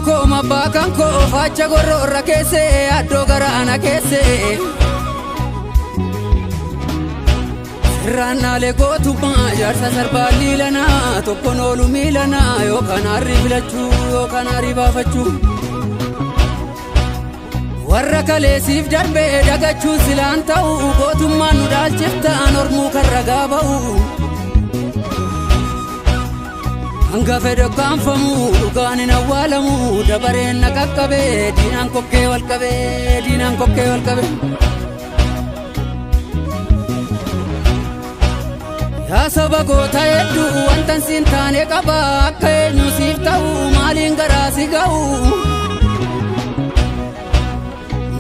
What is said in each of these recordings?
ko mabakan ko facha gorro rakese addo garana kese Rana le go tu ma jarsa sarbali lana to konolu milana yo kanari bilachu yo kanari bafachu warra kale sif darbe dagachu silantau go tu manu dal chefta normu karraga bau Anga fedo kanfamu dugani na walamu dabare nakakabe dinan kokke walkabe Ya sabago taedu wantan sintane qaba akka eenyu siif ta'u maaliin garaa si ga'u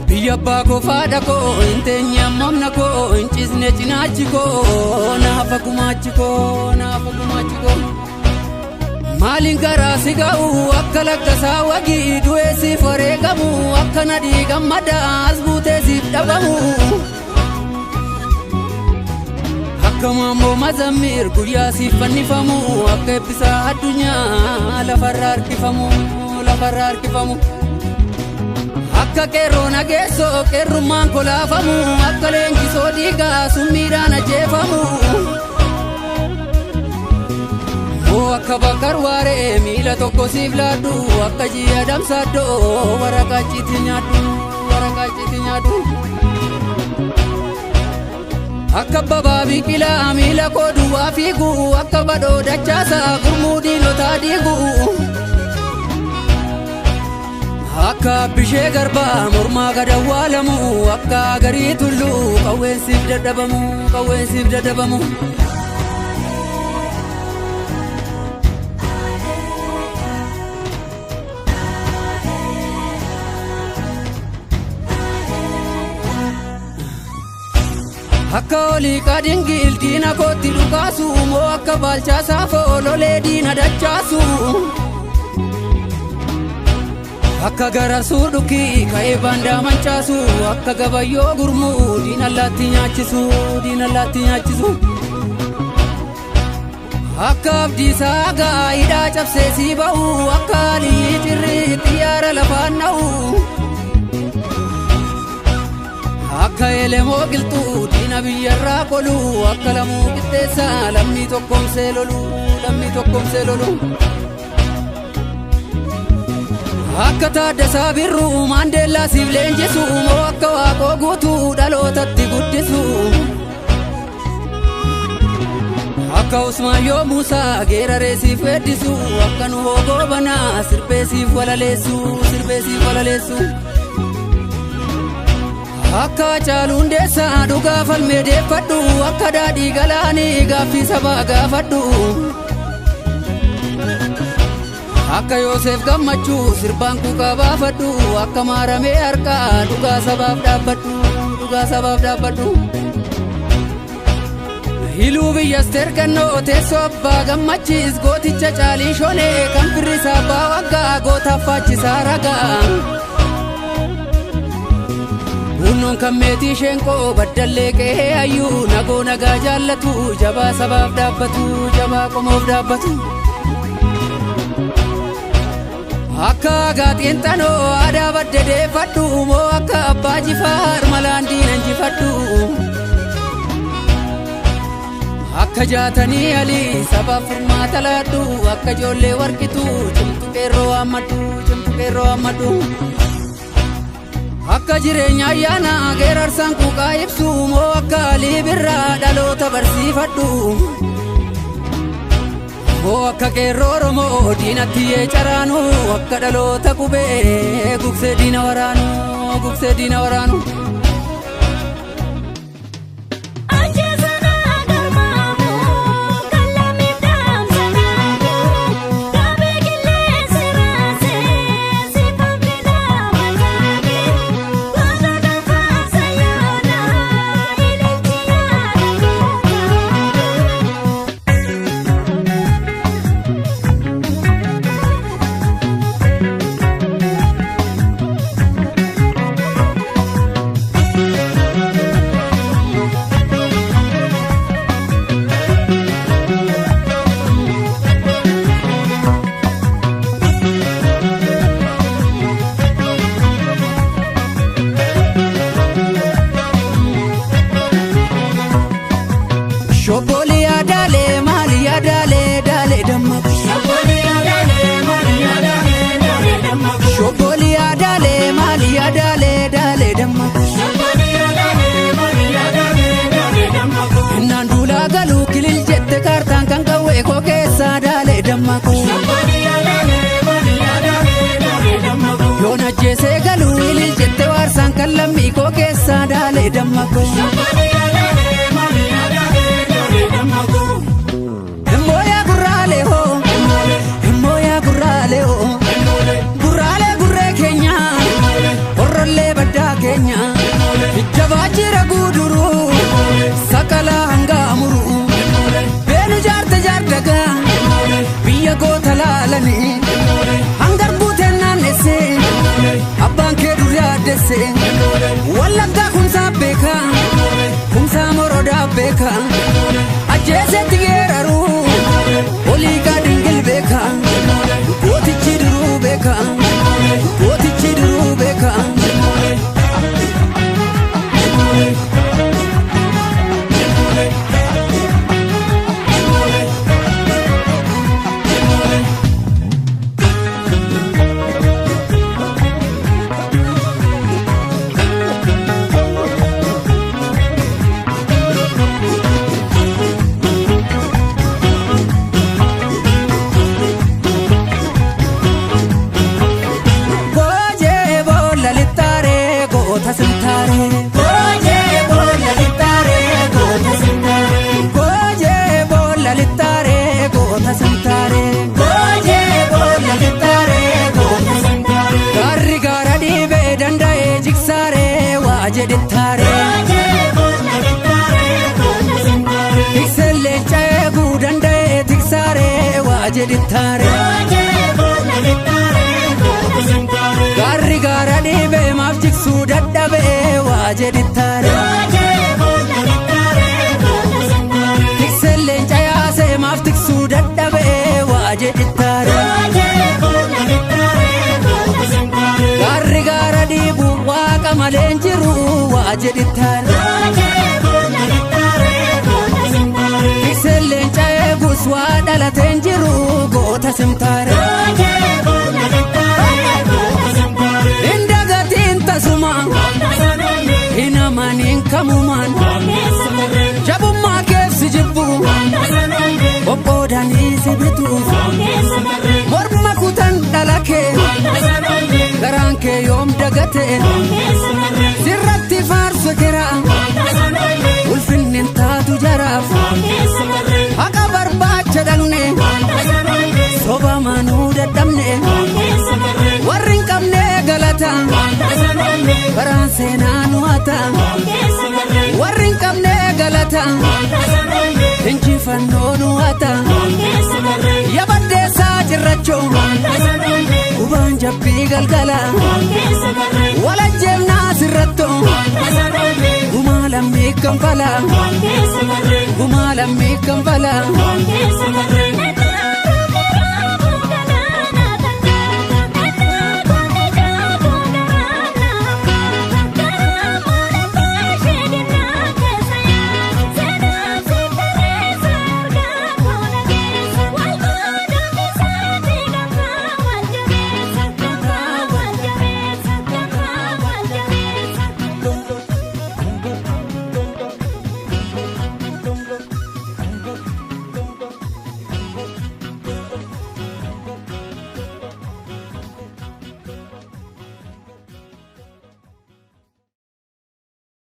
biyya abbaa koo faadha koo hin teenye ammamna koo hin cisne cinaachi koo naafa gumaachi koo maaliin garaa si ga'u akka laggasaa wagii du'ee siif wareegamu akka nadhii gammadaa as buutee siif dhabamu Kamambo mazamir guyyaa siif fannifamu akka eebbisaa addunyaa lafarra harkifamu akka qeerroo nageessoo qeerrummaan kolaafamu akka leenjisoo dhiigaa summiidhaan ajjeefamu akka bakkar waaree miila tokko siif laaddu akka ji'a damsaaddoo waraqaachiitti nyaaddu Akka bababi kila amila kodu wafigu akka bado dachasa gurmudi lotadigu Akka bishe garba murma gada walamu akka gari tullu kawensif dadabamu Akka oli kadingil dina kotti dhukasu mo akka balchaa saafoo lolee diina dachaasu Akka garasuu dhukii ka'ee baandaa mancaasu akka gabayyoo gurmuu diina allaatti nyaachisu Akka abdiisaa gaa'idhaa cabsee sii ba'u akka alii cirrii xiyyaara lafaan na'u Akka elemoo qilxuu diina biyyarraa qolu akka lamuu qixxeessa lammii tokkoomsee lolu Akka Taaddasaa Birruu Maandeellaa siif leenjisu moo akka Waaqoo guutuu dhalootatti guddisu Akka Usmaayyoo Muusaa geeraree siif weeddisu akka Nuhoo Goobanaa sirbee siif walaleessu Akka Hacaaluu Hundeessaa dhugaa falmee deeffadhu akka Daadhii Galaanii gaaffii sabaa gaafadhu Akka Yoosef Gammachuu sirbaan kuukaa baafadhu akka Maaramee Harqaa dhugaa sabaaf dhaabbadhu Hiluu Biyyasteer Gannoo teessoo abbaa gammachiis gooticha Caalii Shonee kan firrisaa abbaa waggaa gootaaf faachisaa ragaa Hunnoon kan meetii sheenqoo baddallee qe'ee hayyuu nagoo nagaa jaallatu jabaa sabaaf dhaabbatu jabaa qomoof dhaabbatu Akka Agaaxiin Xanoo aadaa badde deeffadhu moo akka Abbaa Jifaar malaan diina injifadhu Akka Jaatanii Alii sabaaf furmaata laadhu akka ijoollee warqituu cimtu qeerroo hammadhu Akka jireenya ayyaana geerarsaan kuuqaa ibsu moo akka Alii Birraa dhaloota barsiifadhu moo akka qeerroo Oromoo diinatti yee caraanu akka dhaloota qubee gugsee diina waraanu ijoollee dammaqoo. Himooyaa gurraalee hoo himooyaa gurraalee hoo gurraalee gurree keenya horrollee baddaa keenya jabaa jira guuduruu sakalaa hangaa muruu beenu jaarte jaardagaa biyya goota laalanii hangar guuteen naannessee abbaan kee dur yaaddessee wallaggaa kumsaa beekaa kumsaa morodaa beekaa ajjeesetti geeraruu oliiqaa dingil beekaa gootichi duruu beekaa gootichi duruu beekaa. Tiksellee ceeguu danda'e tiksaaree waa jedhittaare. Gaarri gaara dhiibee maaf jiksuu dadhabee waa jedhittaare. Tiksellee cayaasee maaf tiksuu dadhabee waa jedhittaare. Gaarri gaara dhiibuu waaqa malee jiru waa jedhittaare. Tiksellee cayeegus waa dhalateen jiru goota simtaare. Indagatiin tasuma hinamaniin kamumaan jabummaa keessa jibbu qoqqoodanii si bitu morma kutan dhalakee garaan kee yoom dagate sirratti faarsu kira ulfinnin taatu jaraaf haqa barbaacha dhalne soba manuu dadhabne warri hin qabne galata garaan seenaa nu hata warri hin qabne galata injifannoo nu hata yabaddeessaa cirrachoo gubaan jabbii galgala walajjeemnaa sirrattoo gumaa lammii kanfala gumaa lammii kanfala.